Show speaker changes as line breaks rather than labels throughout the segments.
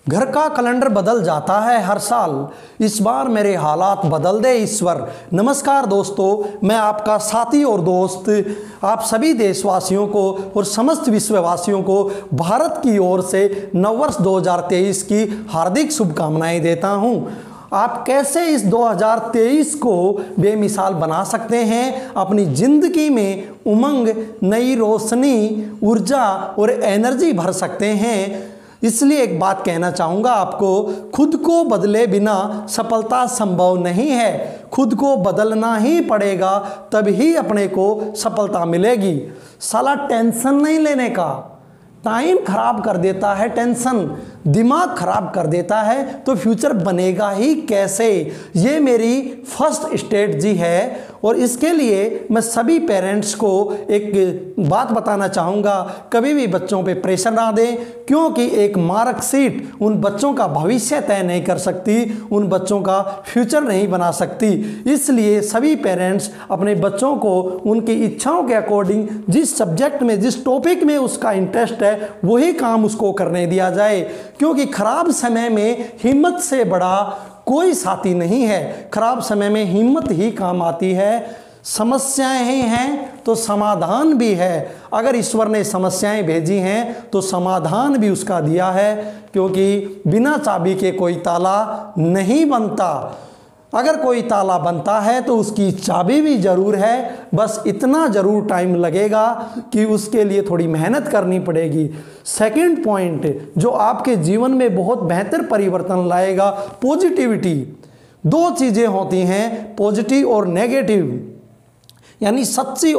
घर का कैलेंडर बदल जाता है हर साल, इस बार मेरे हालात बदल दे ईश्वर। नमस्कार दोस्तों, मैं आपका साथी और दोस्त आप सभी देशवासियों को और समस्त विश्ववासियों को भारत की ओर से नववर्ष 2023 की हार्दिक शुभकामनाएं देता हूं। आप कैसे इस 2023 को बेमिसाल बना सकते हैं, अपनी ज़िंदगी में उमंग, नई रोशनी, ऊर्जा और एनर्जी भर सकते हैं। इसलिए एक बात कहना चाहूँगा आपको, खुद को बदले बिना सफलता संभव नहीं है। खुद को बदलना ही पड़ेगा, तभी अपने को सफलता मिलेगी। साला टेंशन नहीं लेने का, टाइम खराब कर देता है टेंशन, दिमाग खराब कर देता है तो फ्यूचर बनेगा ही कैसे। ये मेरी फर्स्ट स्ट्रेटजी है और इसके लिए मैं सभी पेरेंट्स को एक बात बताना चाहूँगा, कभी भी बच्चों पे प्रेशर ना दें, क्योंकि एक मार्कशीट उन बच्चों का भविष्य तय नहीं कर सकती, उन बच्चों का फ्यूचर नहीं बना सकती। इसलिए सभी पेरेंट्स अपने बच्चों को उनकी इच्छाओं के अकॉर्डिंग जिस सब्जेक्ट में, जिस टॉपिक में उसका इंटरेस्ट है, वही काम उसको करने दिया जाए, क्योंकि खराब समय में हिम्मत से बड़ा कोई साथी नहीं है। खराब समय में हिम्मत ही काम आती है। समस्याएं ही हैं तो समाधान भी है। अगर ईश्वर ने समस्याएं भेजी हैं तो समाधान भी उसका दिया है, क्योंकि बिना चाबी के कोई ताला नहीं बनता। अगर कोई ताला बनता है तो उसकी चाबी भी ज़रूर है, बस इतना ज़रूर टाइम लगेगा कि उसके लिए थोड़ी मेहनत करनी पड़ेगी। सेकंड पॉइंट जो आपके जीवन में बहुत बेहतर परिवर्तन लाएगा, पॉजिटिविटी। दो चीज़ें होती हैं, पॉजिटिव और नेगेटिव, यानी सच्ची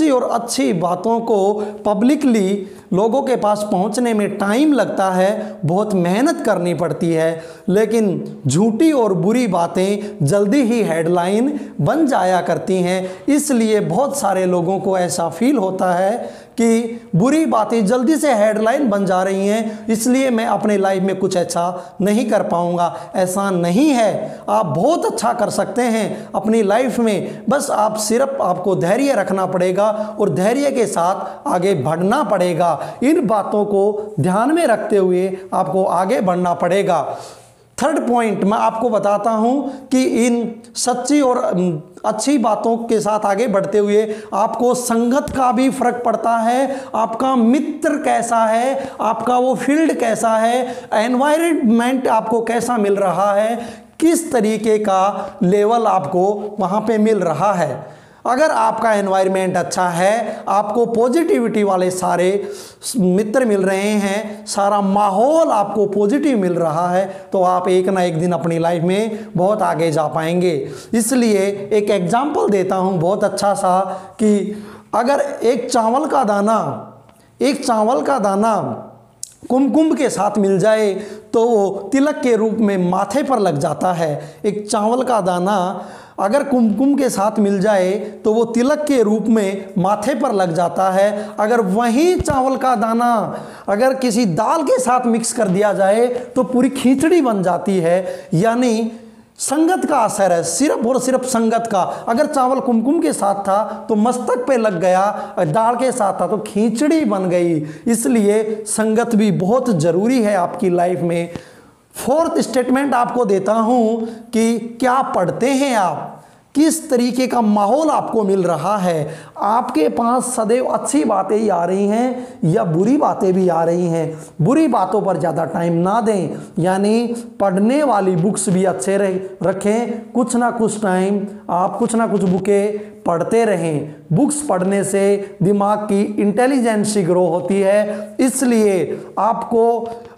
और अच्छी बातों को पब्लिकली लोगों के पास पहुंचने में टाइम लगता है, बहुत मेहनत करनी पड़ती है, लेकिन झूठी और बुरी बातें जल्दी ही हेडलाइन बन जाया करती हैं। इसलिए बहुत सारे लोगों को ऐसा फील होता है कि बुरी बातें जल्दी से हेडलाइन बन जा रही हैं, इसलिए मैं अपने लाइफ में कुछ अच्छा नहीं कर पाऊंगा। ऐसा नहीं है, आप बहुत अच्छा कर सकते हैं अपनी लाइफ में। बस आपको धैर्य रखना पड़ेगा और धैर्य के साथ आगे बढ़ना पड़ेगा। इन बातों को ध्यान में रखते हुए आपको आगे बढ़ना पड़ेगा। थर्ड पॉइंट मैं आपको बताता हूं कि इन सच्ची और अच्छी बातों के साथ आगे बढ़ते हुए आपको संगत का भी फर्क पड़ता है। आपका मित्र कैसा है, आपका वो फील्ड कैसा है, एनवायरनमेंट आपको कैसा मिल रहा है, किस तरीके का लेवल आपको वहाँ पे मिल रहा है। अगर आपका एनवायरनमेंट अच्छा है, आपको पॉजिटिविटी वाले सारे मित्र मिल रहे हैं, सारा माहौल आपको पॉजिटिव मिल रहा है, तो आप एक ना एक दिन अपनी लाइफ में बहुत आगे जा पाएंगे। इसलिए एक एग्जाम्पल देता हूँ बहुत अच्छा सा, कि अगर एक चावल का दाना कुमकुम के साथ मिल जाए तो वो तिलक के रूप में माथे पर लग जाता है। एक चावल का दाना अगर कुमकुम के साथ मिल जाए तो वो तिलक के रूप में माथे पर लग जाता है। अगर वही चावल का दाना अगर किसी दाल के साथ मिक्स कर दिया जाए तो पूरी खिचड़ी बन जाती है। यानी संगत का असर है, सिर्फ और सिर्फ संगत का। अगर चावल कुमकुम के साथ था तो मस्तक पे लग गया, दाल के साथ था तो खिचड़ी बन गई। इसलिए संगत भी बहुत ज़रूरी है आपकी लाइफ में। फोर्थ स्टेटमेंट आपको देता हूं कि क्या पढ़ते हैं आप, किस तरीके का माहौल आपको मिल रहा है, आपके पास सदैव अच्छी बातें ही आ रही हैं या बुरी बातें भी आ रही हैं। बुरी बातों पर ज़्यादा टाइम ना दें, यानी पढ़ने वाली बुक्स भी अच्छे रखें। कुछ ना कुछ टाइम आप कुछ ना कुछ बुकें पढ़ते रहें। बुक्स पढ़ने से दिमाग की इंटेलिजेंसी ग्रो होती है। इसलिए आपको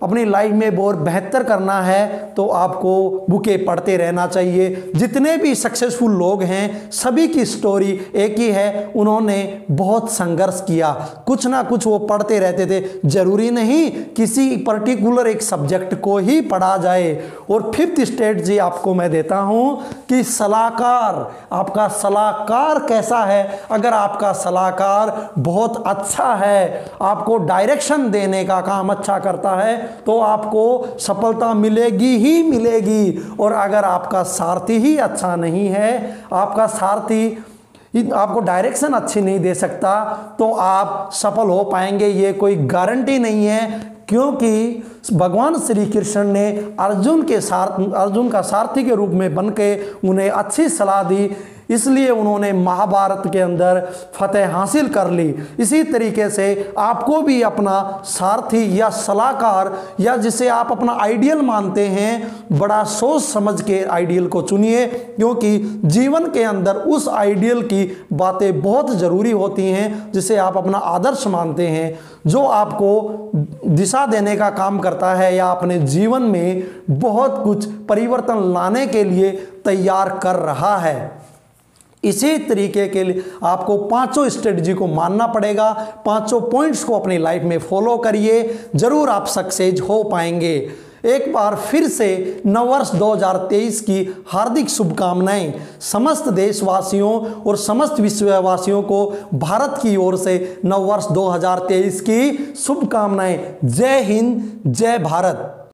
अपनी लाइफ में बहुत बेहतर करना है तो आपको बुकें पढ़ते रहना चाहिए। जितने भी सक्सेसफुल लोग हैं सभी की स्टोरी एक ही है, उन्होंने बहुत संघर्ष किया, कुछ ना कुछ वो पढ़ते रहते थे। जरूरी नहीं किसी पर्टिकुलर एक सब्जेक्ट को ही पढ़ा जाए। और फिफ्थ स्ट्रेटजी आपको मैं देता हूं कि सलाहकार, आपका सलाहकार कैसा है। अगर आपका सलाहकार बहुत अच्छा है, आपको डायरेक्शन देने का काम अच्छा करता है, तो आपको सफलता मिलेगी ही मिलेगी। और अगर आपका सारथी ही अच्छा नहीं है, आपका सारथी आपको डायरेक्शन अच्छी नहीं दे सकता तो आप सफल हो पाएंगे, ये कोई गारंटी नहीं है। क्योंकि भगवान श्री कृष्ण ने अर्जुन का सारथी के रूप में बनके उन्हें अच्छी सलाह दी, इसलिए उन्होंने महाभारत के अंदर फतेह हासिल कर ली। इसी तरीके से आपको भी अपना सारथी या सलाहकार या जिसे आप अपना आइडियल मानते हैं, बड़ा सोच समझ के आइडियल को चुनिए, क्योंकि जीवन के अंदर उस आइडियल की बातें बहुत ज़रूरी होती हैं जिसे आप अपना आदर्श मानते हैं, जो आपको दिशा देने का काम करता है या अपने जीवन में बहुत कुछ परिवर्तन लाने के लिए तैयार कर रहा है। इसी तरीके के लिए आपको पांचों स्ट्रेटजी को मानना पड़ेगा, पांचों पॉइंट्स को अपनी लाइफ में फॉलो करिए, जरूर आप सक्सेस हो पाएंगे। एक बार फिर से नववर्ष 2023 की हार्दिक शुभकामनाएं समस्त देशवासियों और समस्त विश्ववासियों को भारत की ओर से नववर्ष 2023 की शुभकामनाएं। जय हिंद, जय भारत।